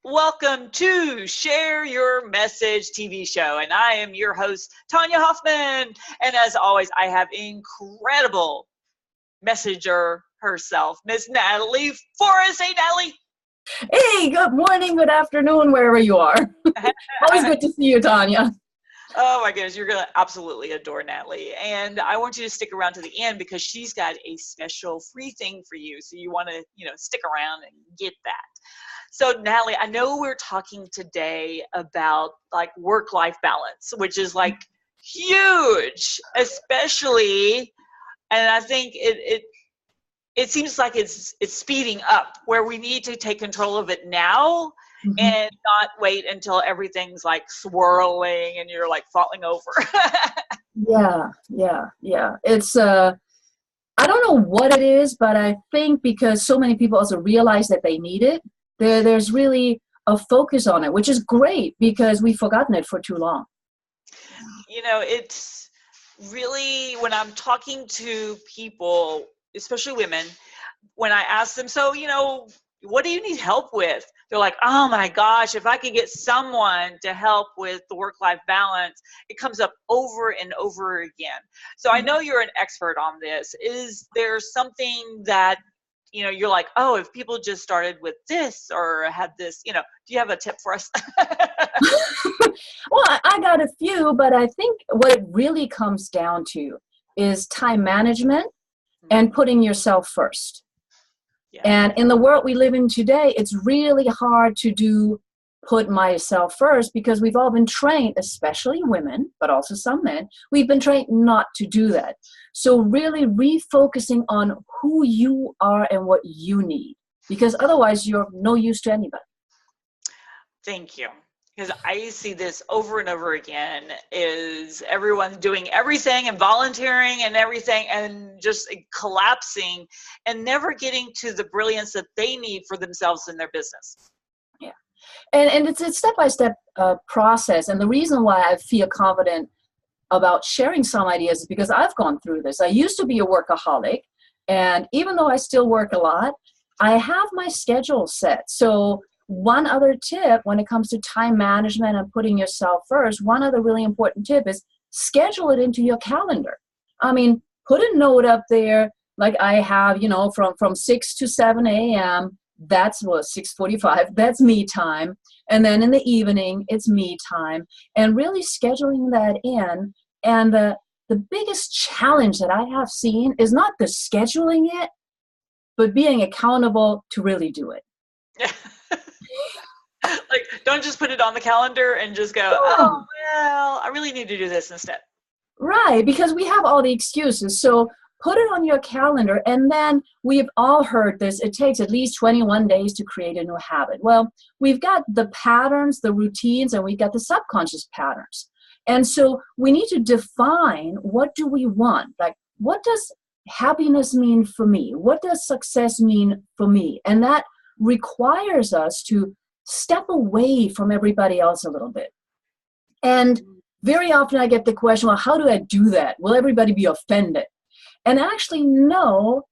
Welcome to Share Your Message TV show, and I am your host, Tonya Hofmann. And as always, I have incredible messenger herself, Miss Natalie Forest. Hey, Natalie. Hey, good morning, good afternoon, wherever you are. Always good to see you, Tonya. Oh my goodness, you're going to absolutely adore Natalie. And I want you to stick around to the end because she's got a special free thing for you. So you want to, stick around and get that. So Natalie, I know we're talking today about like work-life balance, which is like huge, especially, and I think it seems like it's speeding up where we need to take control of it now and not wait until everything's like swirling and you're like falling over. Yeah. It's I don't know what it is, but I think because so many people also realize that they need it, there's really a focus on it, which is great because we've forgotten it for too long. It's really when I'm talking to people, especially women, when I ask them, so, what do you need help with? They're like, oh my gosh, if I could get someone to help with the work-life balance, it comes up over and over again. So I know you're an expert on this. Is there something that, you're like, oh, if people just started with this or had this, do you have a tip for us? Well, I got a few, but I think what it really comes down to is time management and putting yourself first. Yeah. And in the world we live in today, it's really hard to put myself first because we've all been trained, especially women, but also some men, we've been trained not to do that. So really refocusing on who you are and what you need, because otherwise you're of no use to anybody. Thank you. Because I see this over and over again is everyone doing everything and volunteering and everything and just collapsing and never getting to the brilliance that they need for themselves in their business. Yeah. And it's a step-by-step process. And the reason why I feel confident about sharing some ideas is because I've gone through this. I used to be a workaholic. And even though I still work a lot, I have my schedule set. So one other tip when it comes to time management and putting yourself first, one other really important tip is schedule it into your calendar. I mean, put a note up there like I have, from 6 to 7 a.m., that's 6:45, that's me time. And then in the evening, it's me time. And really scheduling that in. And the biggest challenge that I have seen is not the scheduling it, but being accountable to really do it. Like, don't just put it on the calendar and just go, oh, well, I really need to do this instead. Right, because we have all the excuses. So put it on your calendar, and then we've all heard this. It takes at least 21 days to create a new habit. Well, we've got the patterns, the routines, and we've got the subconscious patterns. And so we need to define, what do we want? Like, what does happiness mean for me? What does success mean for me? And that requires us to step away from everybody else a little bit. And very often I get the question, well, how do I do that? Will everybody be offended? And actually, no,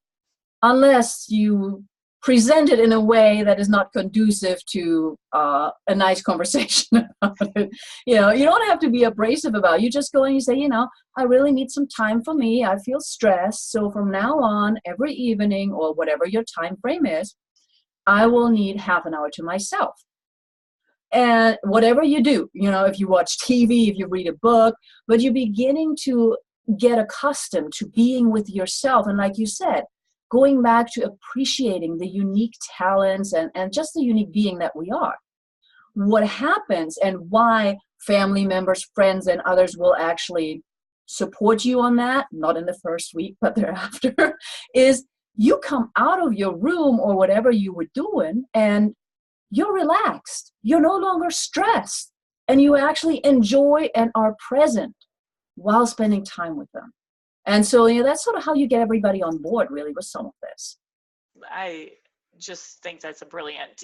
unless you present it in a way that is not conducive to a nice conversation about it. You don't have to be abrasive about it. You just go and you say, I really need some time for me. I feel stressed. So from now on, every evening or whatever your time frame is, I will need half an hour to myself. And whatever you do, if you watch TV, if you read a book, but you're beginning to get accustomed to being with yourself. And like you said, going back to appreciating the unique talents and just the unique being that we are. What happens and why family members, friends, and others will actually support you on that, not in the first week, but thereafter, is you come out of your room or whatever you were doing and you're relaxed. You're no longer stressed. And you actually enjoy and are present while spending time with them. And so, that's sort of how you get everybody on board, really, with some of this. I just think that's a brilliant,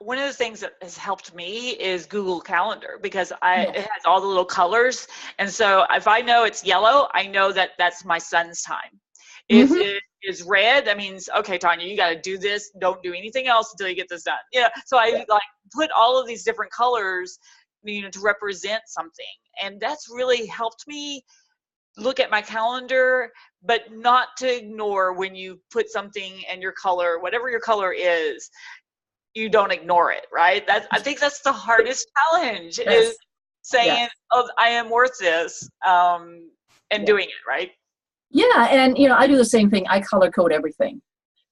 one of the things that has helped me is Google Calendar because it has all the little colors. And so if I know it's yellow, I know that that's my son's time. If Mm-hmm. it is red, that means, okay, Tonya, you got to do this. Don't do anything else until you get this done. So I like put all of these different colors, to represent something. And that's really helped me look at my calendar, but not to ignore when you put something in your color, whatever your color is, you don't ignore it, right? I think that's the hardest challenge is Yes. saying, Yes. oh, I am worth this, and Yeah. doing it, right? Yeah. And, I do the same thing. I color code everything.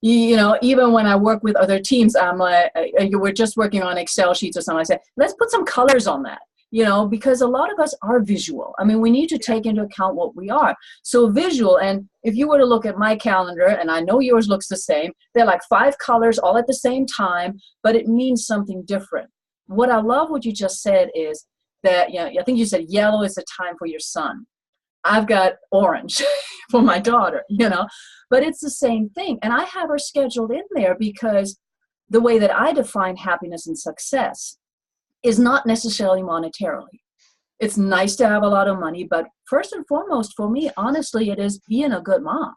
Even when I work with other teams, I'm like, we're just working on Excel sheets or something. I say, let's put some colors on that, because a lot of us are visual. I mean, we need to take into account what we are. So visual, and if you were to look at my calendar, and I know yours looks the same, they're like 5 colors all at the same time, but it means something different. What I love what you just said is that, I think you said yellow is the time for your son. I've got orange for my daughter, but it's the same thing. And I have her scheduled in there because the way that I define happiness and success is not necessarily monetarily. It's nice to have a lot of money, but first and foremost for me, honestly, it is being a good mom.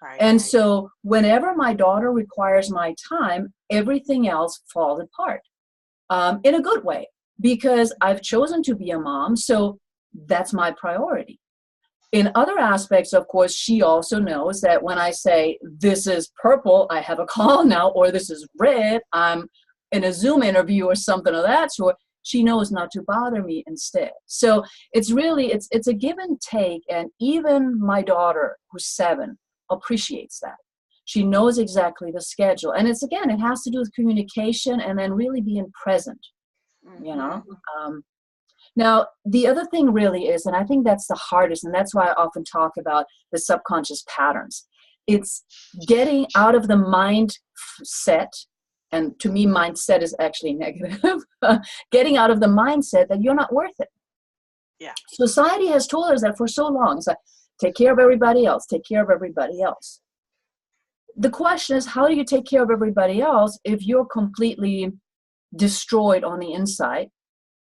Right. And so whenever my daughter requires my time, everything else falls apart, in a good way, because I've chosen to be a mom. So that's my priority. In other aspects, of course, she also knows that when I say, this is purple, I have a call now, or this is red, I'm in a Zoom interview or something of that sort, she knows not to bother me instead. So it's really, it's a give and take. And even my daughter, who's 7, appreciates that. She knows exactly the schedule. And it has to do with communication and then really being present, Now, the other thing really is, and I think that's the hardest, and that's why I often talk about the subconscious patterns. It's getting out of the mindset, and to me, mindset is actually negative, getting out of the mindset that you're not worth it. Yeah. Society has told us that for so long. It's like, take care of everybody else, take care of everybody else. The question is, how do you take care of everybody else if you're completely destroyed on the inside?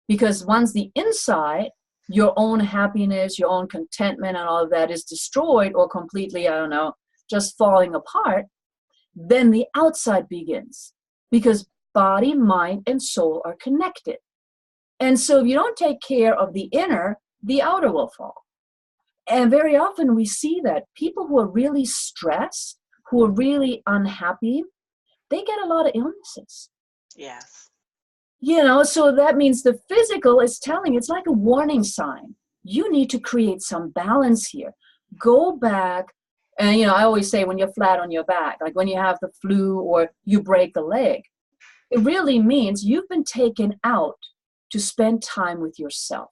Because once the inside, your own happiness, your own contentment and all of that is destroyed or completely, just falling apart, then the outside begins. Because body, mind, and soul are connected. And so if you don't take care of the inner, the outer will fall. And very often we see that people who are really stressed, who are really unhappy, they get a lot of illnesses. Yes. So that means the physical is it's like a warning sign. You need to create some balance here. Go back. And, I always say when you're flat on your back, like when you have the flu or you break a leg, it really means you've been taken out to spend time with yourself.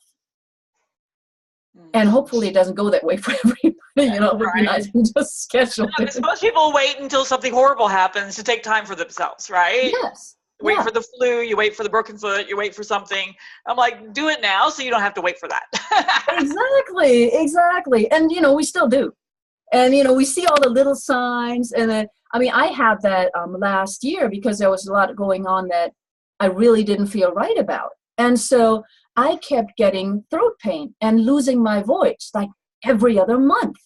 And hopefully it doesn't go that way for everybody. It would be nice to just schedule it. Most people wait until something horrible happens to take time for themselves, right? Yes. Wait for the flu, you wait for the broken foot, you wait for something. I'm like, do it now so you don't have to wait for that. Exactly. And, we still do. And, we see all the little signs. And then, I had that last year because there was a lot going on that I really didn't feel right about. And so I kept getting throat pain and losing my voice like every other month.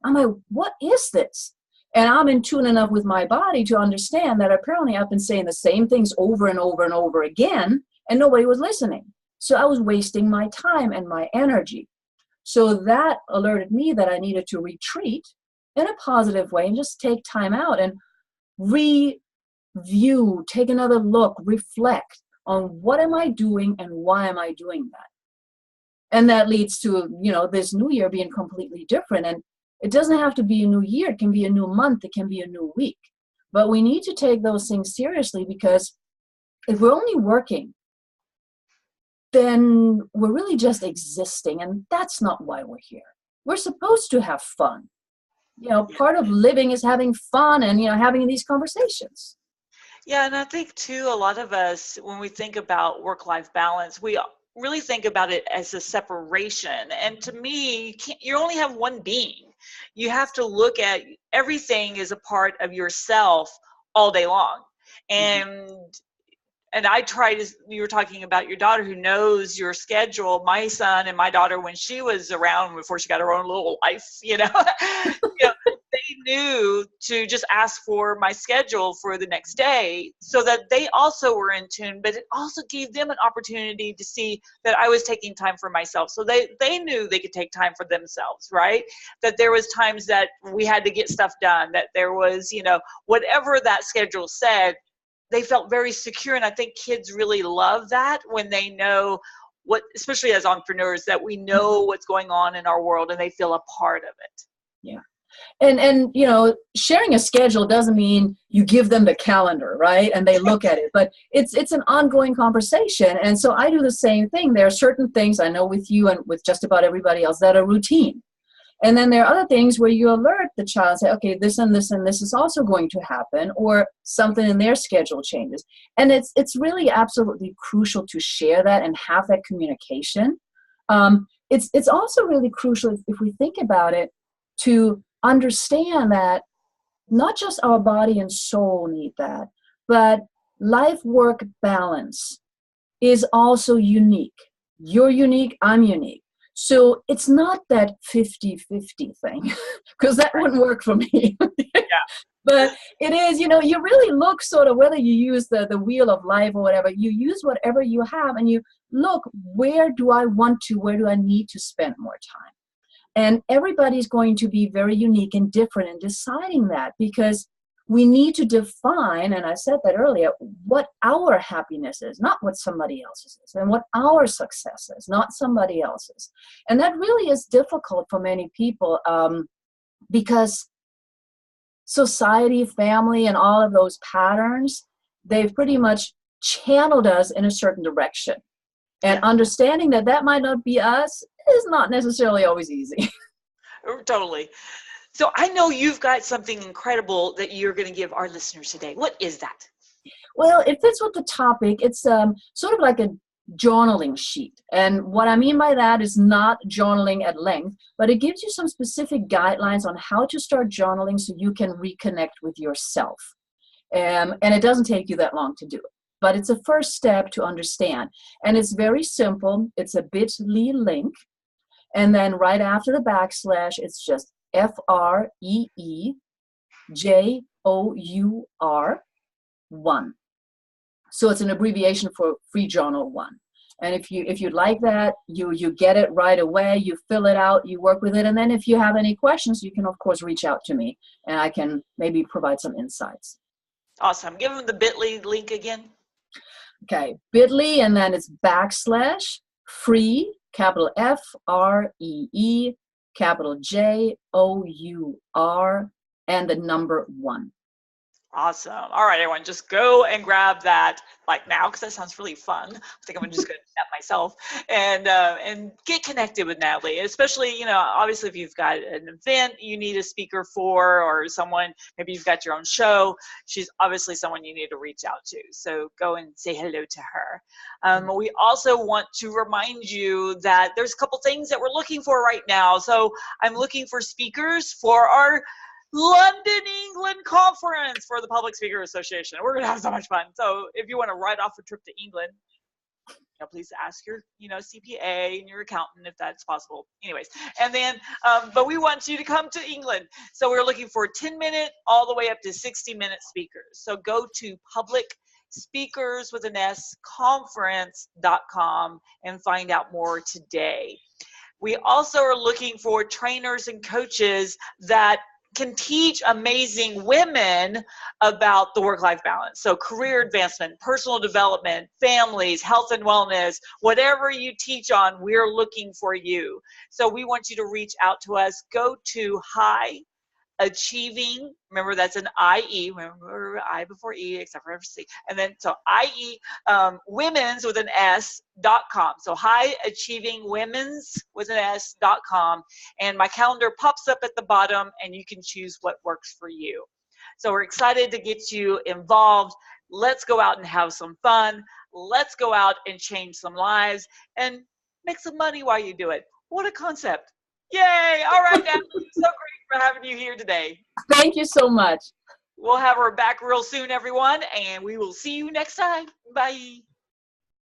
I'm like, what is this? And I'm in tune enough with my body to understand that apparently I've been saying the same things over and over and over again, and nobody was listening. So I was wasting my time and my energy. So that alerted me that I needed to retreat in a positive way and just take time out and review, take another look, reflect on what am I doing and why am I doing that? And that leads to, this new year being completely different. And it doesn't have to be a new year. It can be a new month. It can be a new week. But we need to take those things seriously because if we're only working, then we're really just existing. And that's not why we're here. We're supposed to have fun. Part of living is having fun and, having these conversations. Yeah, and I think too, a lot of us, when we think about work-life balance, we really think about it as a separation. And to me, you only have one being. You have to look at everything as a part of yourself all day long. And I try to, you were talking about your daughter who knows your schedule. My son and my daughter, when she was around, before she got her own little life, they knew to just ask for my schedule for the next day so that they also were in tune, but it also gave them an opportunity to see that I was taking time for myself. So they knew they could take time for themselves, right? That there was times that we had to get stuff done, that there was, whatever that schedule said, they felt very secure. And I think kids really love that when they know what, especially as entrepreneurs, that we know what's going on in our world and they feel a part of it. Yeah. And sharing a schedule doesn't mean you give them the calendar, right? And they look at it, but it's an ongoing conversation. And so I do the same thing. There are certain things I know with you and with just about everybody else that are routine. And then there are other things where you alert the child and say, okay, this and this and this is also going to happen, or something in their schedule changes. And it's really absolutely crucial to share that and have that communication. It's also really crucial, if we think about it, to understand that not just our body and soul need that, but life-work balance is also unique. You're unique, I'm unique. So it's not that 50-50 thing, because that wouldn't work for me. Yeah. But it is, you really look sort of, whether you use the wheel of life or whatever, you use whatever you have and you look, where do I need to spend more time? And everybody's going to be very unique and different in deciding that, because we need to define, and I said that earlier, what our happiness is, not what somebody else's is, and what our success is, not somebody else's. And that really is difficult for many people because society, family, and all of those patterns, they've pretty much channeled us in a certain direction. And understanding that that might not be us is not necessarily always easy. Totally. So I know you've got something incredible that you're going to give our listeners today. What is that? Well, it fits with the topic. It's sort of like a journaling sheet. And what I mean by that is not journaling at length, but it gives you some specific guidelines on how to start journaling so you can reconnect with yourself. And it doesn't take you that long to do it. But it's a first step to understand. And it's very simple. It's a bit.ly link. And then right after the backslash, it's just FREEJOUR1. So it's an abbreviation for Free Journal 1. And if you'd like that, you get it right away, you fill it out, you work with it. And then if you have any questions, you can, of course, reach out to me and I can maybe provide some insights. Awesome. Give them the bit.ly link again. Okay, bit.ly, and then it's backslash free, capital FREE, capital JOUR, and the number 1. Awesome. All right, everyone, just go and grab that like now, because that sounds really fun. I think I'm just going to do that myself and get connected with Natalie, especially, obviously if you've got an event you need a speaker for, or someone, maybe you've got your own show, she's obviously someone you need to reach out to. So go and say hello to her. We also want to remind you that there's a couple things that we're looking for right now. So I'm looking for speakers for our London, England conference for the Public Speaker Association. We're going to have so much fun. So if you want to write off a trip to England, please ask your, CPA and your accountant if that's possible. Anyways, and then, but we want you to come to England. So we're looking for 10-minute all the way up to 60-minute speakers. So go to publicspeakers.conference.com and find out more today. We also are looking for trainers and coaches that can teach amazing women about the work-life balance. So career advancement, personal development, families, health and wellness, whatever you teach on, we're looking for you. So we want you to reach out to us. Go to Achieving, remember that's an IE, remember I before E except for C, and then so IE, women's with an S.com. So highachievingwomen's with an S.com, and my calendar pops up at the bottom and you can choose what works for you. So we're excited to get you involved. Let's go out and have some fun. Let's go out and change some lives and make some money while you do it. What a concept. Yay! All right, Natalie, so great for having you here today. Thank you so much. We'll have her back real soon, everyone, and we will see you next time. Bye.